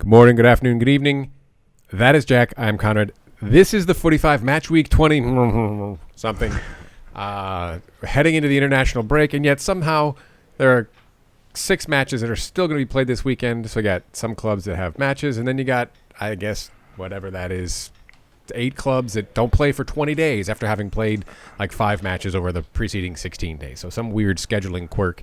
Good morning, good afternoon, good evening. That is Jack. I'm Conrad. This is the Footy 5 Match Week 20 something. Heading into the international break, and yet somehow there are 6 matches that are still going to be played this weekend. So you got some clubs that have matches, and then you got, I guess, whatever that is, 8 clubs that don't play for 20 days after having played like 5 matches over the preceding 16 days. So some weird scheduling quirk.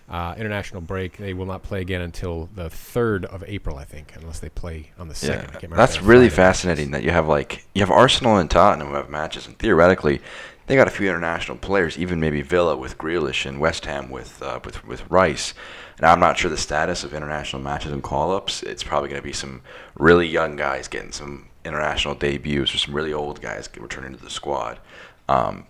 International break. They will not play again until the 3rd of April, I think, unless they play on the 2nd. I can't remember. That's really fascinating that you have Arsenal and Tottenham who have matches, and theoretically they got a few international players, even maybe Villa with Grealish and West Ham with Rice. And I'm not sure the status of international matches and call-ups. It's probably going to be some really young guys getting some international debuts or some really old guys returning to the squad.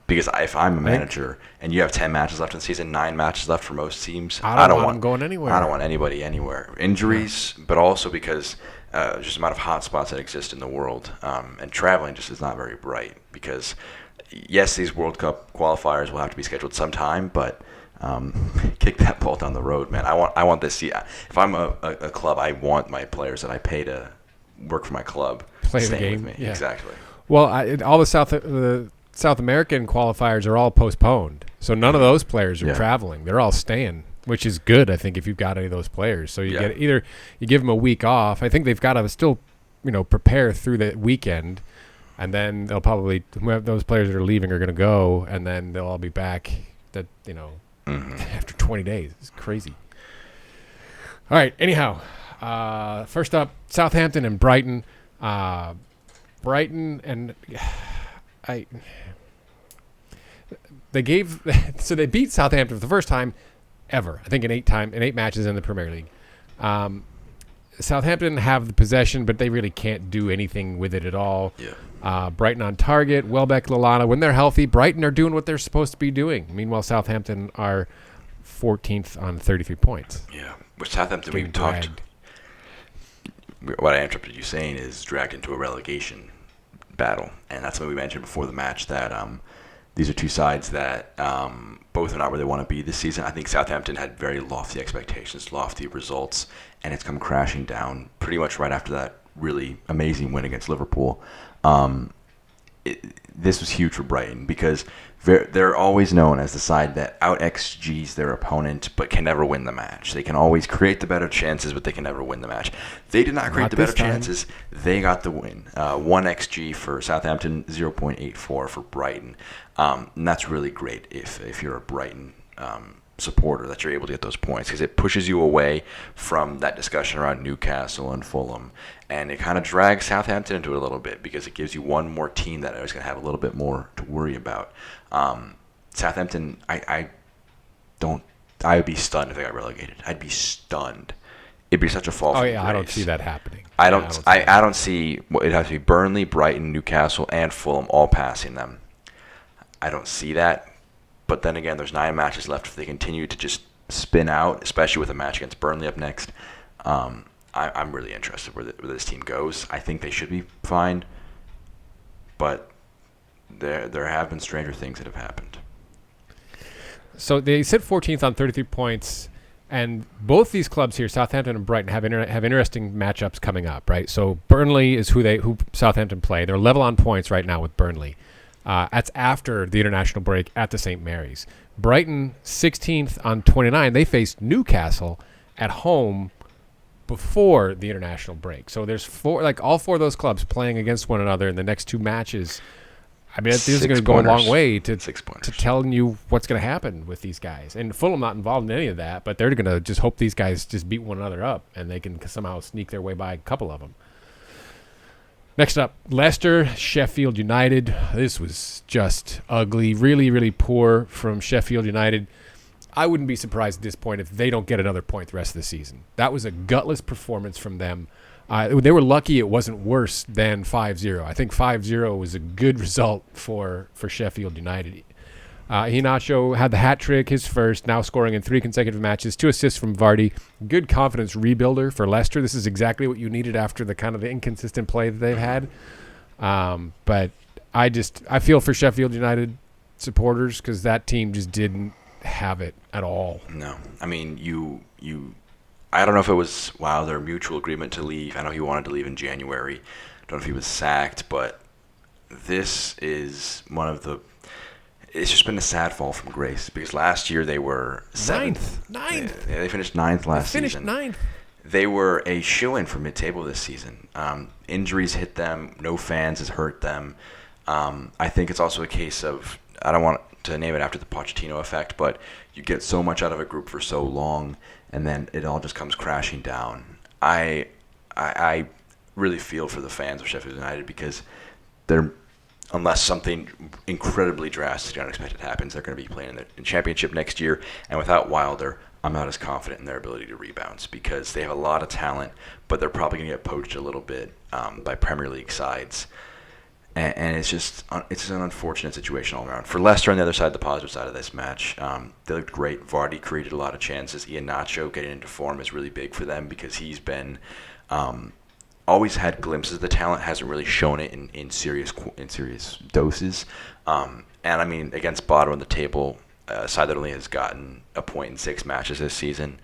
Because if I'm a manager and you have 10 matches left in the season, 9 matches left for most teams, I don't want them going anywhere. I don't want anybody anywhere. Injuries, but also because just the amount of hot spots that exist in the world, and traveling just is not very bright. Because yes, these World Cup qualifiers will have to be scheduled sometime, but kick that ball down the road, man. I want this. If I'm a club, I want my players that I pay to work for my club play the game. With me. Yeah. Exactly. Well, all the South American qualifiers are all postponed, so none of those players are traveling. They're all staying, which is good, I think, if you've got any of those players. So you get either you give them a week off. I think they've got to still, prepare through the weekend, and then they'll probably those players that are leaving are going to go, and then they'll all be back. After 20 days, it's crazy. All right. Anyhow, first up, Southampton and Brighton. Brighton and they beat Southampton for the first time ever, I think, in 8 matches in the Premier League. Southampton have the possession, but they really can't do anything with it at all. Yeah. Brighton on target. Welbeck, Lallana, when they're healthy, Brighton are doing what they're supposed to be doing. Meanwhile, Southampton are 14th on 33 points. Yeah, with Southampton, we've talked. What I interrupted you saying is dragged into a relegation battle, and that's what we mentioned before the match, that these are two sides that both are not where they want to be this season. I think Southampton had very lofty expectations, lofty results, and it's come crashing down pretty much right after that really amazing win against Liverpool. This was huge for Brighton because they're always known as the side that out-XGs their opponent but can never win the match. They can always create the better chances, but they can never win the match. They did not create the better chances. They got the win. 1XG for Southampton, 0.84 for Brighton. And that's really great if you're a Brighton supporter, that you're able to get those points, because it pushes you away from that discussion around Newcastle and Fulham, and it kind of drags Southampton into it a little bit because it gives you one more team that is going to have a little bit more to worry about. Southampton, I would be stunned if they got relegated. I'd be stunned. It'd be such a fall from grace. I don't see that happening. I don't see. It'd have to be Burnley, Brighton, Newcastle, and Fulham all passing them. I don't see that. But then again, there's 9 matches left. If they continue to just spin out, especially with a match against Burnley up next, I'm really interested where this team goes. I think they should be fine, but there have been stranger things that have happened. So they sit 14th on 33 points, and both these clubs here, Southampton and Brighton, have interesting matchups coming up, right? So Burnley is who Southampton play. They're level on points right now with Burnley. That's after the international break at the St. Mary's. Brighton, 16th on 29. They faced Newcastle at home before the international break. So there's all 4 of those clubs playing against one another in the next 2 matches. I mean, this is going to go a long way to telling you what's going to happen with these guys. And Fulham not involved in any of that, but they're going to just hope these guys just beat one another up and they can somehow sneak their way by a couple of them. Next up, Leicester, Sheffield United. This was just ugly, really, really poor from Sheffield United. I wouldn't be surprised at this point if they don't get another point the rest of the season. That was a gutless performance from them. They were lucky it wasn't worse than 5-0. I think 5-0 was a good result for Sheffield United. Iheanacho had the hat trick, his first, now scoring in 3 consecutive matches, 2 assists from Vardy. Good confidence rebuilder for Leicester. This is exactly what you needed after the kind of the inconsistent play that they've had. But I feel for Sheffield United supporters because that team just didn't have it at all. No. I mean, you I don't know if it was their mutual agreement to leave. I know he wanted to leave in January. I don't know if he was sacked, but this is one of the. It's just been a sad fall from grace because last year they were seventh. Ninth. They finished ninth last season. Finished ninth. They were a shoo-in for mid-table this season. Injuries hit them. No fans has hurt them. I think it's also a case of, I don't want to name it after the Pochettino effect, but you get so much out of a group for so long, and then it all just comes crashing down. I really feel for the fans of Sheffield United because they're, unless something incredibly drastic and unexpected happens, they're going to be playing in the championship next year. And without Wilder, I'm not as confident in their ability to rebound because they have a lot of talent, but they're probably going to get poached a little bit by Premier League sides. And it's just an unfortunate situation all around. For Leicester on the other side, the positive side of this match, they looked great. Vardy created a lot of chances. Iheanacho getting into form is really big for them because he's been always had glimpses of the talent, hasn't really shown it in serious doses. And I mean, against bottom of the table, a side that only has gotten a point in 6 matches this season,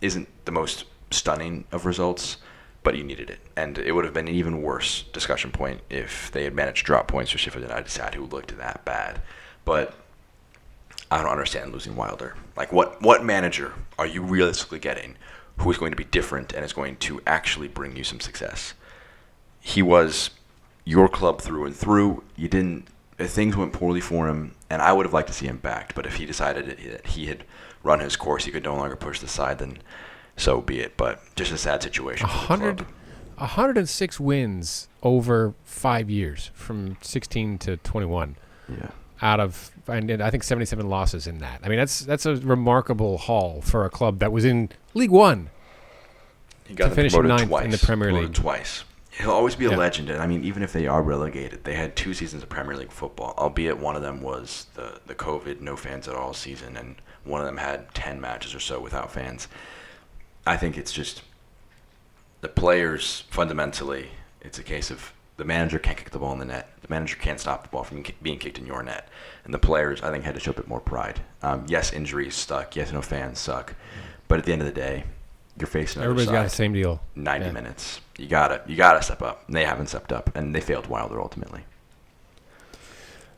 isn't the most stunning of results. But you needed it. And it would have been an even worse discussion point if they had managed to drop points for Sheffield United side who looked that bad. But I don't understand losing Wilder. Like, what manager are you realistically getting who is going to be different and is going to actually bring you some success? He was your club through and through. Things went poorly for him, and I would have liked to see him backed. But if he decided that he had run his course, he could no longer push the side, then so be it. But just a sad situation for the club. 106 wins over 5 years, from 16 to 21. Yeah. And I think 77 losses in that. I mean, that's a remarkable haul for a club that was in League One. He got finishing ninth twice in the Premier League. Twice. He'll always be a legend. And I mean, even if they are relegated, they had 2 seasons of Premier League football, albeit one of them was the COVID, no fans at all season, and one of them had 10 matches or so without fans. I think it's just the players, fundamentally, it's a case of the manager can't kick the ball in the net. The manager can't stop the ball from being kicked in your net. And the players, I think, had to show a bit more pride. Yes, injuries suck. Yes, no fans suck. But at the end of the day, you're facing another Everybody's side. got the same deal. 90 minutes. You gotta step up. And they haven't stepped up, and they failed Wilder ultimately.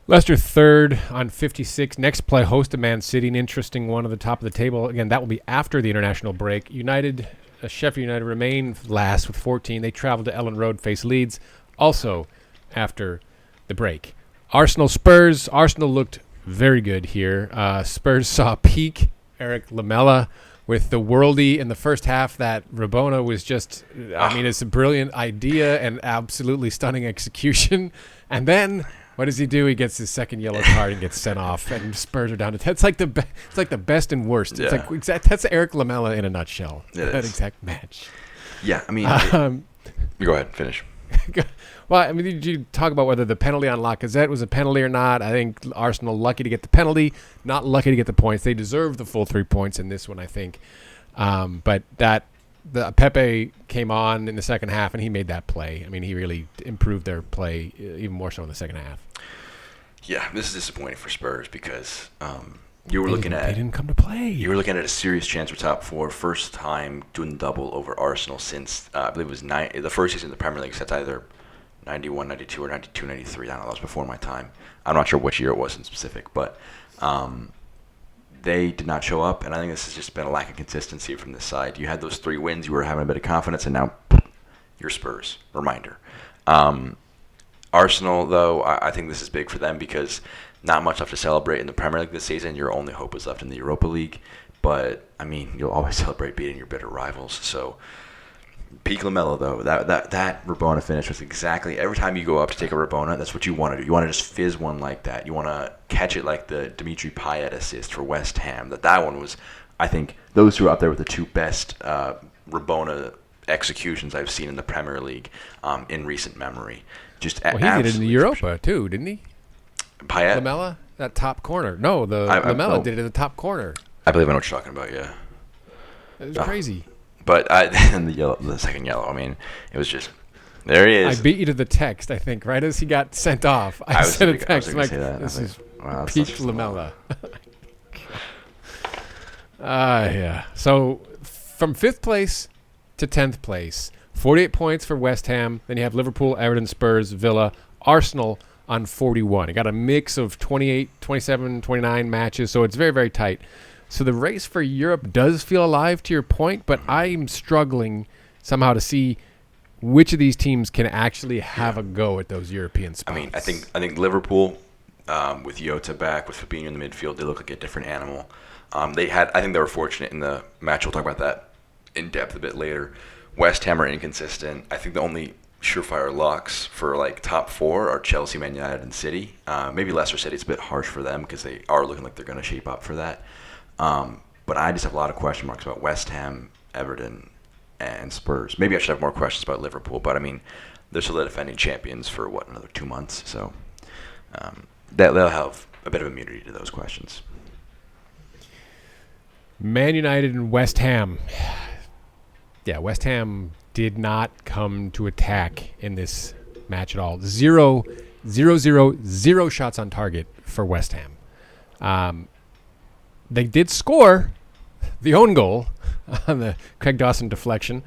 Leicester third on 56. Next play, host to Man City. An interesting one at the top of the table. Again, that will be after the international break. Sheffield United remain last with 14. They travel to Ellen Road, face Leeds, also after the break. Arsenal Spurs. Arsenal looked very good here. Spurs saw peak Eric Lamela with the worldie in the first half. That Rabona was just, it's a brilliant idea and absolutely stunning execution. And then what does he do? He gets his second yellow card and gets sent off, and Spurs are down to 10. It's like the best and worst. Yeah. It's like that's Eric Lamela in a nutshell. That exact match. Yeah, I mean, you go ahead, finish. Well, I mean, did you talk about whether the penalty on Lacazette was a penalty or not? I think Arsenal lucky to get the penalty, not lucky to get the points. They deserve the full 3 points in this one, I think. But the Pepe came on in the second half, and he made that play. I mean, he really improved their play even more so in the second half. Yeah, this is disappointing for Spurs because they didn't come to play. You were looking at a serious chance for top 4, first time doing double over Arsenal since I believe it was the first season of the Premier League. So that's either 91, 92, or 92, 93. I don't know. That was before my time. I'm not sure which year it was in specific, but they did not show up, and I think this has just been a lack of consistency from this side. You had those 3 wins, you were having a bit of confidence, and now you're Spurs. Reminder. Arsenal, though, I think this is big for them because not much left to celebrate in the Premier League this season. Your only hope is left in the Europa League, but, I mean, you'll always celebrate beating your bitter rivals, so peak Lamela, though, that Rabona finish was exactly, every time you go up to take a Rabona, that's what you want to do. You want to just fizz one like that. You want to catch it like the Dimitri Payet assist for West Ham. That one was, I think, those two are up there with the 2 best Rabona executions I've seen in the Premier League in recent memory. He did it in the Europa, too, didn't he? Payet? Lamela? That top corner. No, Lamela did it in the top corner. I believe I know what you're talking about, yeah. It was crazy. But and the second yellow, I mean, it was just, there he is. I beat you to the text, I think, right as he got sent off. I sent a text like, this is peak Lamela. Yeah. So from 5th place to 10th place. 48 points for West Ham. Then you have Liverpool, Everton, Spurs, Villa, Arsenal on 41. You got a mix of 28, 27, 29 matches, so it's very, very tight. So the race for Europe does feel alive, to your point, but I'm struggling somehow to see which of these teams can actually have a go at those European spots. I mean, I think Liverpool, with Jota back, with Fabinho in the midfield, they look like a different animal. I think they were fortunate in the match. We'll talk about that in depth a bit later. West Ham are inconsistent. I think the only surefire locks for like top 4 are Chelsea, Man United, and City. Maybe Leicester City. It's a bit harsh for them because they are looking like they're going to shape up for that. But I just have a lot of question marks about West Ham, Everton, and Spurs. Maybe I should have more questions about Liverpool, but I mean, they're still the defending champions for another 2 months, so they'll have a bit of immunity to those questions. Man United and West Ham. Yeah, West Ham did not come to attack in this match at all. 0 shots on target for West Ham. They did score the own goal on the Craig Dawson deflection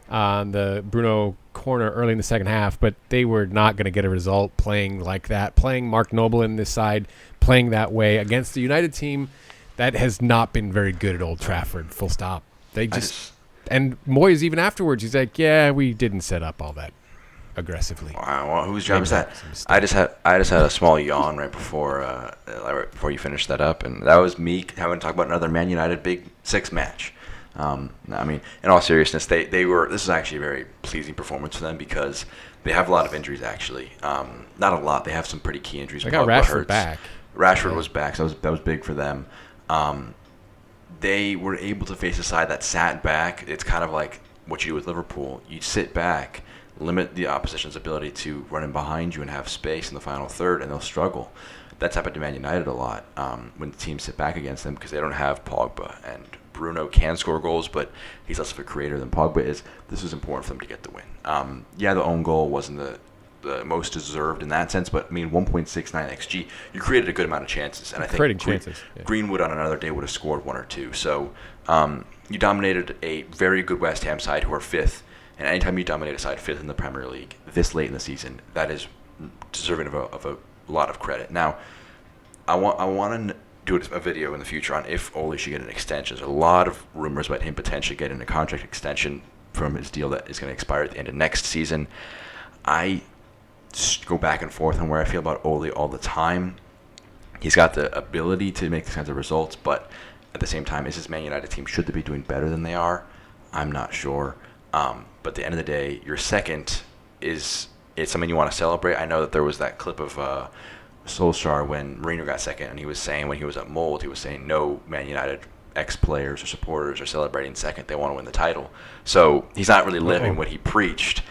on the Bruno corner early in the second half, but they were not going to get a result playing like that, playing Mark Noble in this side, playing that way against the United team that has not been very good at Old Trafford, full stop. And Moyes, even afterwards, he's like, yeah, we didn't set up all that aggressively. Wow, well, whose job is that? I just had a small yawn right before you finished that up, and that was me having to talk about another Man United Big Six match. I mean, in all seriousness, they were. This is actually a very pleasing performance for them because they have a lot of injuries. Actually, not a lot. They have some pretty key injuries. They got Rashford back. Rashford was back, so that was big for them. They were able to face a side that sat back. It's kind of like what you do with Liverpool. You sit back, limit the opposition's ability to run in behind you and have space in the final third, and they'll struggle. That's happened to Man United a lot when the teams sit back against them because they don't have Pogba. And Bruno can score goals, but he's less of a creator than Pogba is. This was important for them to get the win. The own goal wasn't the most deserved in that sense, but I mean 1.69 xG, you created a good amount of chances, and I think Greenwood on another day would have scored 1 or 2. So you dominated a very good West Ham side who are 5th, and anytime you dominate a side 5th in the Premier League this late in the season, that is deserving of a lot of credit. Now, I want to do a video in the future on if Ole should get an extension. There's a lot of rumors about him potentially getting a contract extension from his deal that is going to expire at the end of next season. I go back and forth on where I feel about Ole all the time. He's got the ability to make these kinds of results, but at the same time, is his Man United team, should they be doing better than they are? I'm not sure. But at the end of the day, your second is something you want to celebrate. I know that there was that clip of Solskjaer when Mourinho got second, and he was saying when he was at Mold, he was saying no Man United ex-players or supporters are celebrating second. They want to win the title. So he's not really living what he preached.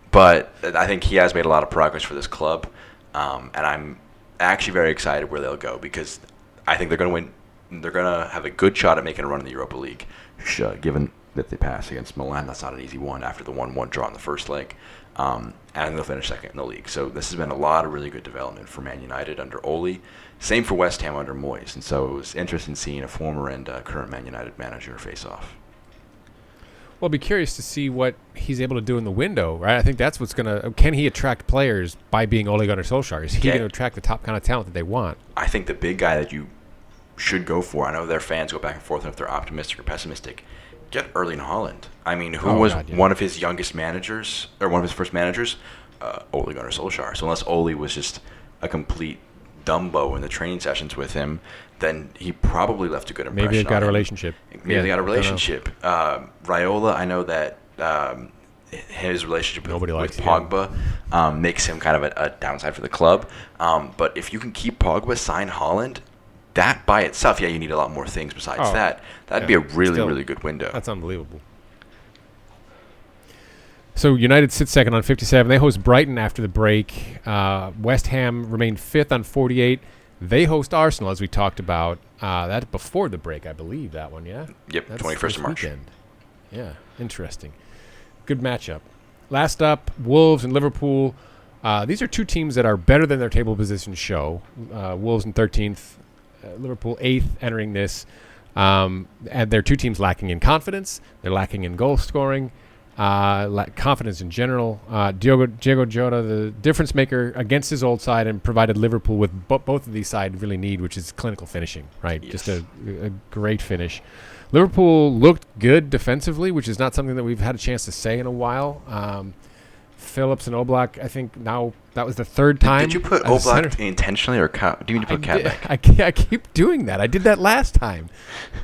But I think he has made a lot of progress for this club, and I'm actually very excited where they'll go because I think they're going to win. They're going to have a good shot at making a run in the Europa League, given that they pass against Milan. That's not an easy one after the 1-1 draw in the first leg, and they'll finish second in the league. So this has been a lot of really good development for Man United under Ole. Same for West Ham under Moyes, and so it was interesting seeing a former and current Man United manager face off. Well, I'll be curious to see what he's able to do in the window, right? I think that's what's going to – can he attract players by being Ole Gunnar Solskjaer? Is he going to attract the top kind of talent that they want? I think the big guy that you should go for, I know their fans go back and forth on if they're optimistic or pessimistic, get Erling Haaland. I mean, who was one of his youngest managers – or one of his first managers? Ole Gunnar Solskjaer. So unless Ole was just a complete Dumbo in the training sessions with him – then he probably left a good impression. Maybe they got a relationship. Maybe they got a relationship. Raiola, I know that his relationship with Pogba makes him kind of a downside for the club. But if you can keep Pogba, sign Haaland, that by itself, you need a lot more things besides that. That'd be a really good window. That's unbelievable. So United sits second on 57. They host Brighton after the break. West Ham remained 5th on 48. They host Arsenal, as we talked about. That's before the break, I believe, that one, yeah? Yep, that's 21st of March. Weekend. Yeah, interesting. Good matchup. Last up, Wolves and Liverpool. These are two teams that are better than their table positions show. Wolves in 13th, Liverpool 8th entering this. And they're two teams lacking in confidence. They're lacking in goal scoring, confidence in general. Diego Jota, the difference maker against his old side, and provided Liverpool with both of these sides really need, which is clinical finishing, right? Yes. Just a great finish. Liverpool looked good defensively, which is not something that we've had a chance to say in a while. Phillips and Oblak, I think now that was the third time. Did you put Oblak intentionally, or do you mean to put Kabak? I keep doing that. I did that last time.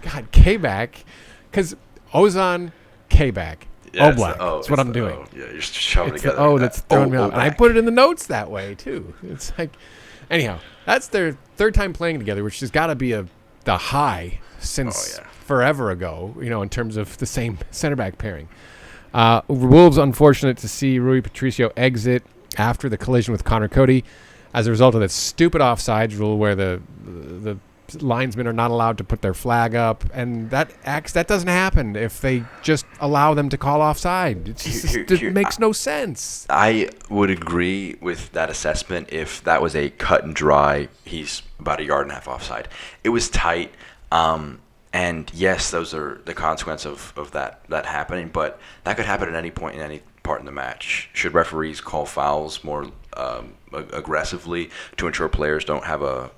God, Kabak, because Ozan, Kabak, Oblak. That's what I'm doing. Yeah, you're just shoving together. That's throwing me off. And I put it in the notes that way too. It's like, anyhow, that's their third time playing together, which has got to be the high since forever ago. In terms of the same center back pairing. Wolves, unfortunate to see Rui Patricio exit after the collision with Connor Cody as a result of that stupid offsides rule where the linesmen are not allowed to put their flag up, and that doesn't happen if they just allow them to call offside. It makes no sense. I would agree with that assessment if that was a cut and dry, he's about a yard and a half offside. It was tight. And yes, those are the consequence of that happening, but that could happen at any point in any part in the match. Should referees call fouls more aggressively to ensure players don't have a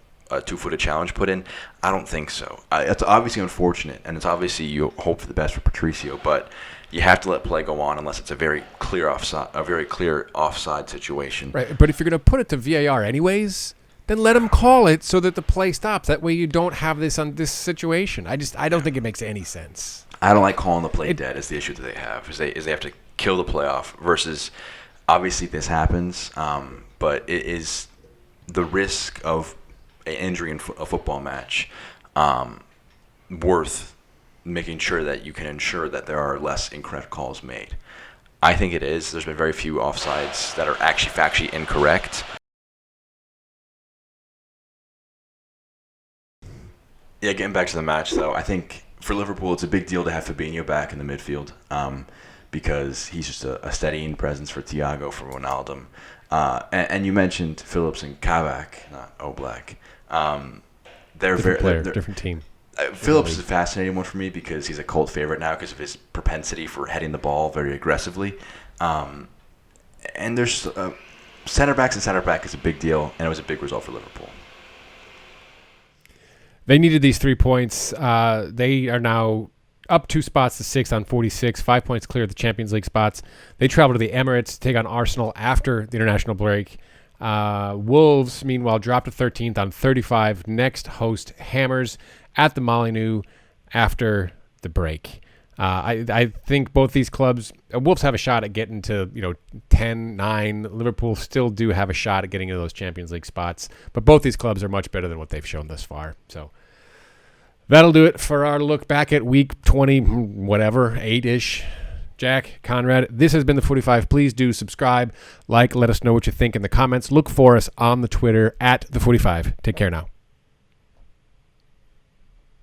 two-footed challenge put in? I don't think so. It's obviously unfortunate, and it's obviously you hope for the best for Patricio, but you have to let play go on unless it's a very clear offside situation. Right, but if you're going to put it to VAR anyways, then let them call it so that the play stops. That way you don't have this situation. I don't think it makes any sense. I don't like calling the play dead is the issue that they have. Is they have to kill the play off versus obviously this happens, but it is the risk of an injury in a football match worth making sure that you can ensure that there are less incorrect calls made. I think it is. There's been very few offsides that are actually factually incorrect. Yeah, getting back to the match, though, I think for Liverpool it's a big deal to have Fabinho back in the midfield because he's just a steadying presence for Thiago, for Wijnaldum. And you mentioned Phillips and Kabak, not Oblak. They're different team. Phillips is a fascinating one for me because he's a cult favorite now because of his propensity for heading the ball very aggressively. And there's center back is a big deal, and it was a big result for Liverpool. They needed these 3 points. They are now up 2 spots to 6 on 46, 5 points clear of the Champions League spots. They travel to the Emirates to take on Arsenal after the international break. Wolves, meanwhile, dropped to 13th on 35. Next host Hammers at the Molineux after the break. I think both these clubs, Wolves have a shot at getting to 10-9. Liverpool still do have a shot at getting into those Champions League spots, but both these clubs are much better than what they've shown thus far. So that'll do it for our look back at week 20, whatever, 8-ish. Jack, Conrad, this has been the 45. Please do subscribe, let us know what you think in the comments. Look for us on the Twitter at the 45. Take care now.